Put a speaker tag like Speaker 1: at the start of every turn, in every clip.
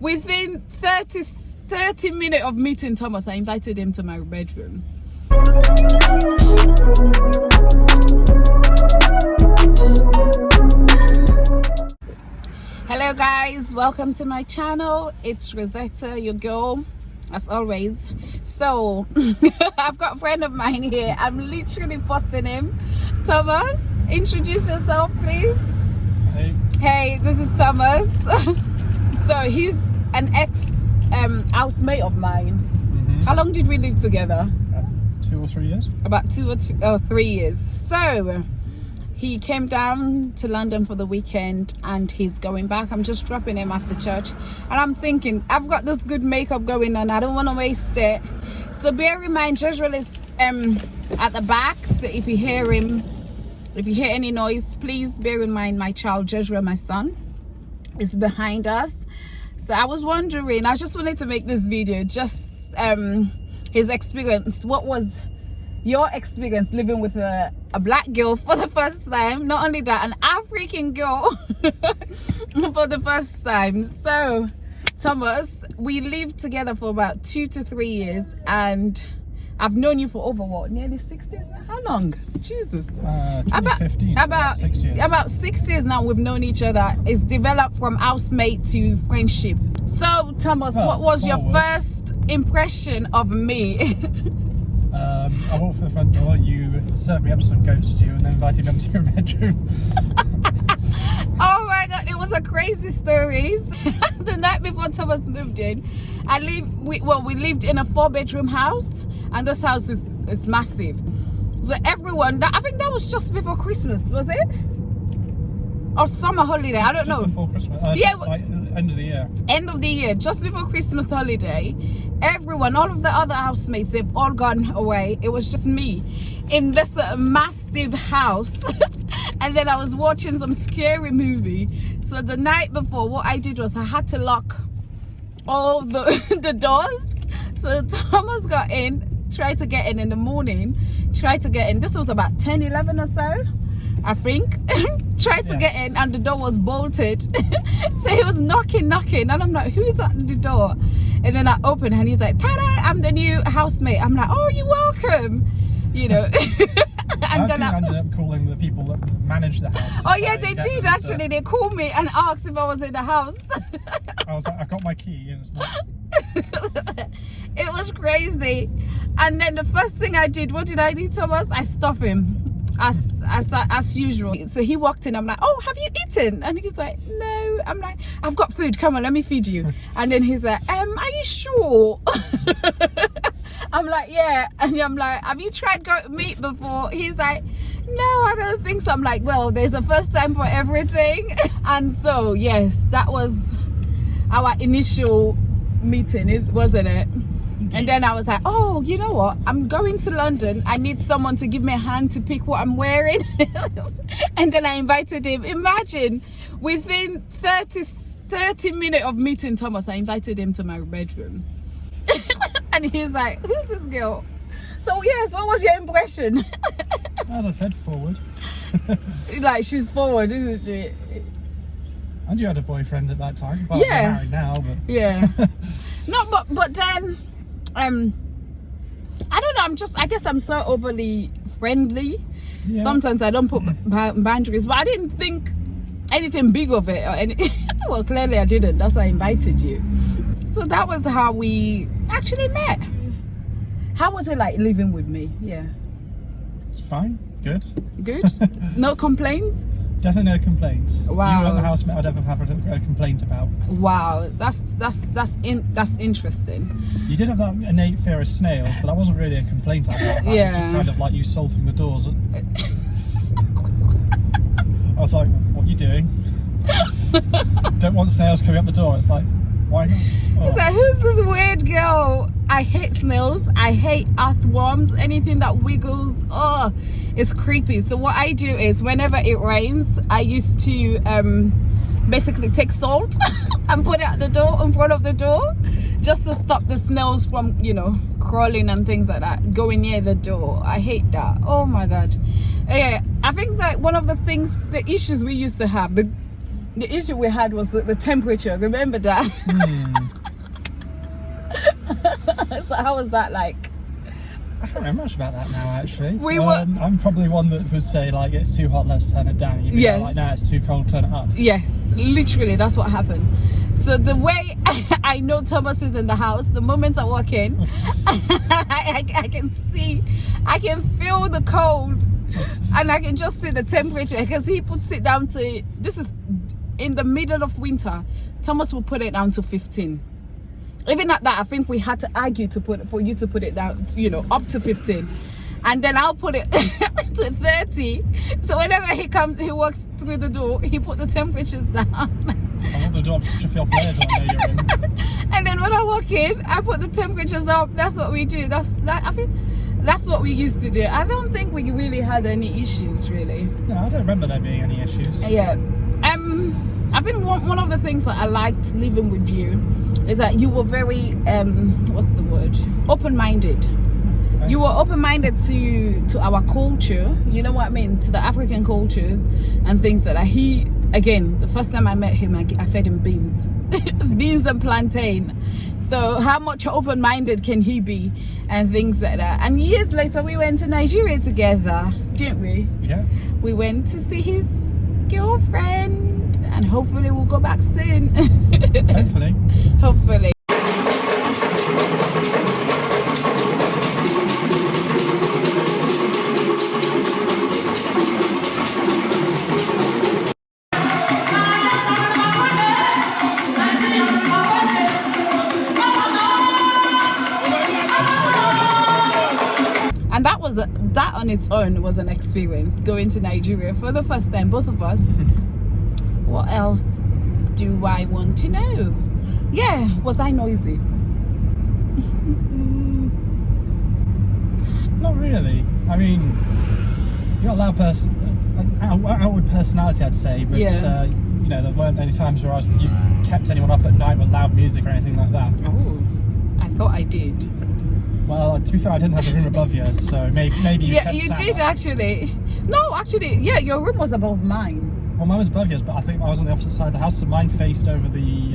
Speaker 1: Within 30 minutes of meeting Thomas, I invited him to my bedroom. Hello guys, welcome to my channel. It's Rosetta, your girl, as always. So I've got a friend of mine here. I'm literally forcing him. Thomas, introduce yourself please. Hey, this is Thomas. So he's an ex housemate of mine. How long did we live together?
Speaker 2: 2 or 3 years.
Speaker 1: About 2 or 3 years. So he came down to London for the weekend and he's going back. I'm just dropping him after church, and I'm thinking, I've got this good makeup going on, I don't want to waste it. So bear in mind, Joshua is at the back, so if you hear him, if you hear any noise, please bear in mind my child Joshua, my son, is behind us. So I was wondering, I just wanted to make this video, just his experience. What was your experience living with a black girl for the first time? Not only that, an African girl for the first time. So Thomas, we lived together for about 2 to 3 years, and I've known you for over what, nearly 6 years now? How long? Jesus.
Speaker 2: 2015,
Speaker 1: about
Speaker 2: 6 years.
Speaker 1: About 6 years now we've known each other. It's developed from housemate to friendship. So Thomas, what was your first impression of me?
Speaker 2: I walked to the front door, you served me up some goat stew and then invited me up to your bedroom.
Speaker 1: Oh my god, it was a crazy story. The night before Thomas moved in, we lived in a 4-bedroom house, and this house is massive. So everyone, I think that was just before Christmas, was it? Or summer holiday, I don't know.
Speaker 2: Before Christmas.
Speaker 1: Yeah,
Speaker 2: like end of the year.
Speaker 1: End of the year, just before Christmas holiday. Everyone, all of the other housemates, they've all gone away. It was just me in this massive house. And then I was watching some scary movie. So the night before, what I did was I had to lock all the doors. So Thomas got in, tried to get in the morning, tried to get in. This was about 10, 11 or so, I think. Tried to get in and the door was bolted. So he was knocking, and I'm like, who's at the door? And then I opened and he's like, ta-da, I'm the new housemate. I'm like, oh, you're welcome, you know. And then I
Speaker 2: ended up calling the people that managed the house.
Speaker 1: Oh yeah, they did actually. They called me and asked if I was in the house.
Speaker 2: I was like, I got my key and it's not.
Speaker 1: It was crazy. And then the first thing I did, what did I do, Thomas? I stopped him as usual. So he walked in, I'm like, oh, have you eaten? And he's like, no. I'm like, I've got food, come on, let me feed you. And then he's like, are you sure? I'm like, yeah. And I'm like, have you tried goat meat before? He's like, no, I don't think so. I'm like, well, there's a first time for everything. And so yes, that was our initial meeting, wasn't it? And then I was like, oh, you know what? I'm going to London. I need someone to give me a hand to pick what I'm wearing. And then I invited him. Imagine, within 30 minutes of meeting Thomas, I invited him to my bedroom. And he's like, who's this girl? So yes, what was your impression?
Speaker 2: As I said, forward.
Speaker 1: Like, she's forward, isn't she?
Speaker 2: And you had a boyfriend at that time. Well,
Speaker 1: Yeah.
Speaker 2: you're married now, but...
Speaker 1: Yeah. No, but then... I don't know, I guess I'm so overly friendly. Yeah. Sometimes I don't put boundaries, but I didn't think anything big of it or any. Well, clearly I didn't, that's why I invited you. So that was how we actually met. How was it like living with me? Yeah,
Speaker 2: it's fine, good. No
Speaker 1: complaints?
Speaker 2: Definitely no complaints.
Speaker 1: Wow.
Speaker 2: You weren't the housemate I'd ever have a complaint about.
Speaker 1: Wow, that's interesting.
Speaker 2: You did have that innate fear of snails, but that wasn't really a complaint I had. That was just kind of like you salting the doors. I was like, what are you doing? Don't want snails coming up the door. It's like, why not? Oh.
Speaker 1: It's like, who's this weird girl? I hate snails. I hate earthworms. Anything that wiggles. Oh, it's creepy. So what I do is, whenever it rains, I used to basically take salt and put it at the door, in front of the door, just to stop the snails from, you know, crawling and things like that, going near the door. I hate that. Oh my god. Yeah, I think like one of the things, the issues we used to have, The issue we had was the temperature. Remember that? So how was that like?
Speaker 2: I don't know much about that now, actually.
Speaker 1: We were.
Speaker 2: I'm probably one that would say like it's too hot, let's turn it down. You'd be like, nah, it's too cold, turn it up.
Speaker 1: Yes, literally, that's what happened. So the way I know Thomas is in the house, the moment I walk in, I can see, I can feel the cold, and I can just see the temperature because he puts it down to. This is in the middle of winter. Thomas will put it down to 15. Even at that, I think we had to argue for you to put it down, up to 15. And then I'll put it to 30. So whenever he comes, he walks through the door, he put the temperatures down.
Speaker 2: I want the door to strip you off there, so I know you're in.
Speaker 1: And then when I walk in, I put the temperatures up. That's what we do. I think that's what we used to do. I don't think we really had any issues, really.
Speaker 2: No, I don't remember there being any issues.
Speaker 1: Yeah. I think one of the things that I liked living with you is that you were very what's the word, open-minded.
Speaker 2: Right.
Speaker 1: You were open-minded to our culture, you know what I mean, to the African cultures and things that he, again, the first time I met him, I fed him beans beans and plantain. So how much open-minded can he be and things like that. And years later we went to Nigeria together, didn't we?
Speaker 2: Yeah.
Speaker 1: We went to see his girlfriend, and hopefully we'll go back soon. Hopefully. And that on its own was an experience, going to Nigeria for the first time, both of us. What else do I want to know? Yeah, was I noisy?
Speaker 2: Not really. I mean, you're a loud person, outward personality, I'd say, but
Speaker 1: Yeah.
Speaker 2: there weren't any times where you kept anyone up at night with loud music or anything like that.
Speaker 1: Oh, I thought I did.
Speaker 2: Well, to be fair, I didn't have a room above yours, so maybe you kept
Speaker 1: you
Speaker 2: sound
Speaker 1: did
Speaker 2: up.
Speaker 1: actually. No, actually, yeah, your room was above mine.
Speaker 2: Well, mine was above yours, but I think I was on the opposite side of the house, so mine faced over the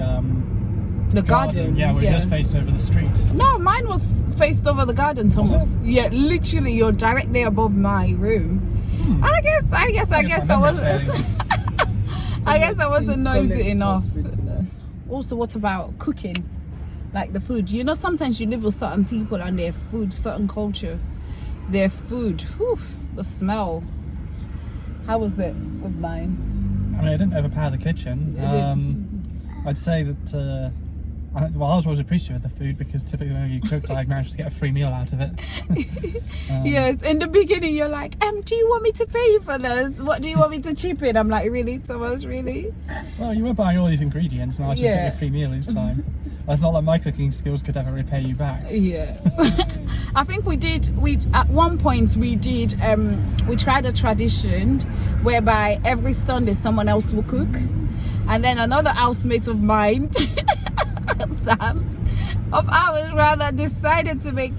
Speaker 1: garden.
Speaker 2: Yeah, whereas yours faced over the street.
Speaker 1: No, mine was faced over the garden, Thomas.
Speaker 2: Was it?
Speaker 1: Yeah, literally, you're directly above my room. I guess I wasn't. I guess I wasn't noisy enough. Also, what about cooking? Like the food, sometimes you live with certain people and their food, certain culture, their food, the smell. How was it with mine?
Speaker 2: I mean, I didn't overpower the kitchen. I'd say that I was always appreciative of the food because typically when you cooked, I managed to get a free meal out of it.
Speaker 1: Yes, in the beginning you're like, do you want me to pay you for this? What do you want me to chip in? I'm like, really, Thomas, really?
Speaker 2: Well, you were buying all these ingredients and I was just getting a free meal each time. It's not like my cooking skills could ever repay you back.
Speaker 1: Yeah. I think we at one point we tried a tradition whereby every Sunday someone else will cook, and then another housemate of mine Sam, of ours rather, decided to make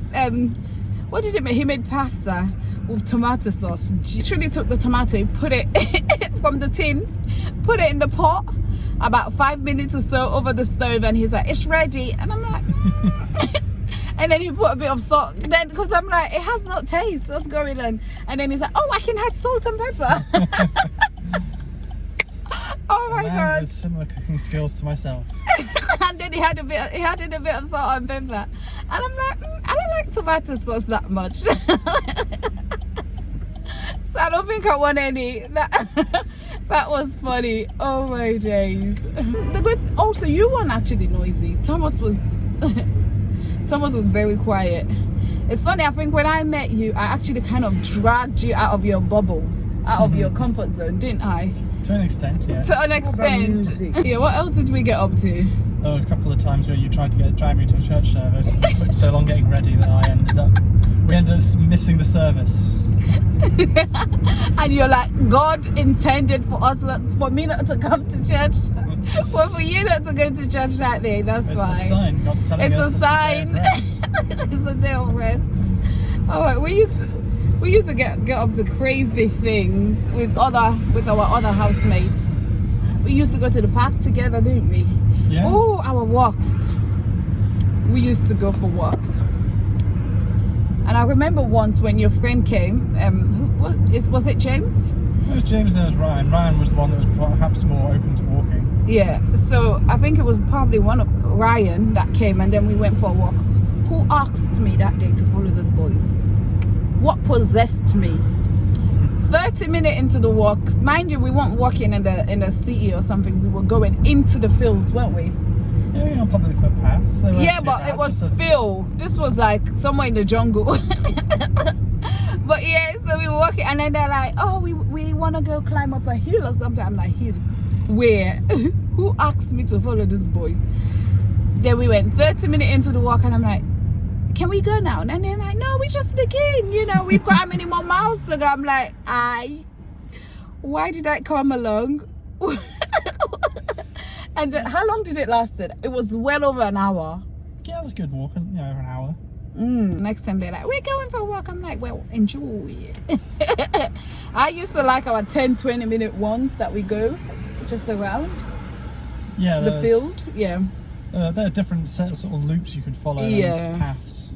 Speaker 1: what did he make? He made pasta with tomato sauce. Literally took the tomato, put it from the tin, put it in the pot, about 5 minutes or so over the stove, and he's like, it's ready. And I'm like and then he put a bit of salt, then because I'm like, it has no taste, what's going on? And then he's like, oh, I can add salt and pepper. Oh my god!
Speaker 2: With similar cooking skills to myself.
Speaker 1: And then he added a bit of salt and pepper, and I'm like, I don't like tomato sauce that much, so I don't think I want any. That was funny. Oh my days! Also, you weren't actually noisy. Thomas was very quiet. It's funny. I think when I met you, I actually kind of dragged you out of your bubbles, out of your comfort zone, didn't I?
Speaker 2: To an extent, yes.
Speaker 1: To an extent. Yeah, what else did we get up to?
Speaker 2: Oh, a couple of times where you tried to drive me to a church service. It took so long getting ready that we ended up missing the service.
Speaker 1: And you're like, God intended for me not to come to church, well, for you not to go to church that day. That's why.
Speaker 2: It's a sign. God's telling us
Speaker 1: it's a sign. It's a day of rest. All right, we used to get up to crazy things with our other housemates. We used to go to the park together, didn't we?
Speaker 2: Yeah.
Speaker 1: Oh, our walks. We used to go for walks. And I remember once when your friend came, was it James?
Speaker 2: It was James and it was Ryan. Ryan was the one that was perhaps more open to walking.
Speaker 1: Yeah, so I think it was probably one of Ryan that came, and then we went for a walk. Who asked me that day to follow those boys? What possessed me? 30 minutes into the walk, mind you, we weren't walking in the city or something. We were going into the field, weren't we?
Speaker 2: Yeah, you know, public footpaths. They weren't
Speaker 1: Yeah,
Speaker 2: too
Speaker 1: but
Speaker 2: bad,
Speaker 1: it was
Speaker 2: just a-
Speaker 1: field. This was like somewhere in the jungle. But yeah, so we were walking, and then they're like, "Oh, we want to go climb up a hill or something." I'm like, "Hill? Where? Who asked me to follow these boys?" Then we went 30 minutes into the walk, and I'm like, "Can we go now?" And they're like, "No, we just begin. You know, we've got how many more miles to go?" I'm like, why did I come along? And how long did it last? It was well over an hour.
Speaker 2: Yeah, it was a good walk, you know, over an hour.
Speaker 1: Next time they're like, "We're going for a walk." I'm like, "Well, enjoy." I used to like our 10-20 minute ones that we go just around
Speaker 2: Yeah,
Speaker 1: the field. Yeah.
Speaker 2: There are different sort of loops you could follow.
Speaker 1: Yeah.
Speaker 2: And paths.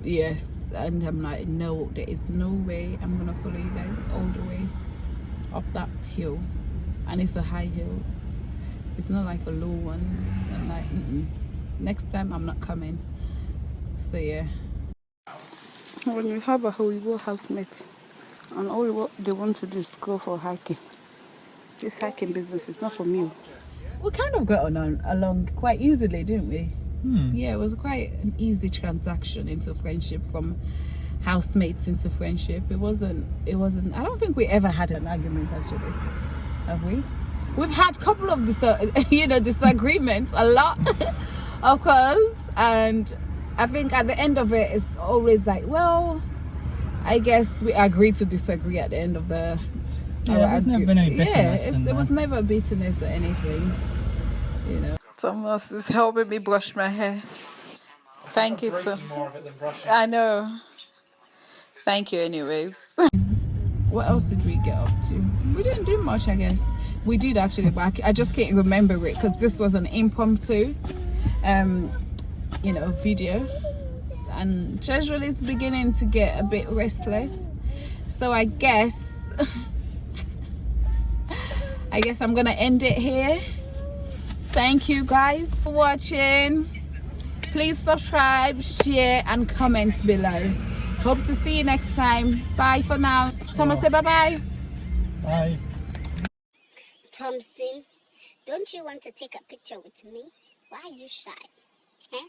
Speaker 1: Yes, and I'm like, no, there is no way I'm gonna follow you guys all the way up that hill, and it's a high hill. It's not like a low one. I'm like, next time I'm not coming. So yeah. When you have a Hollywood housemate, and all what they want to do is go for hiking, this hiking business is not for me. We kind of got along quite easily, didn't we? Yeah, it was quite an easy transaction into friendship, from housemates into friendship. It wasn't I don't think we ever had an argument, actually, have we? We've had a couple of disagreements, a lot of course, and I think at the end of it, it's always like, well, I guess we agree to disagree at the end of the.
Speaker 2: Yeah, there's never been any bitterness.
Speaker 1: Yeah, it was never bitterness or anything, you know. Thomas is helping me brush my hair. Thank you.
Speaker 2: More of it than brushing.
Speaker 1: I know. Thank you, anyways. What else did we get up to? We didn't do much, I guess. We did actually, but I just can't remember it because this was an impromptu, video. And Jezreel is beginning to get a bit restless. So I guess I'm gonna end it here. Thank you guys for watching. Please subscribe, share, and comment below. Hope to see you next time. Bye for now. Thomas, say bye-bye.
Speaker 2: Bye.
Speaker 3: Thompson, don't you want to take a picture with me? Why are you shy? Huh?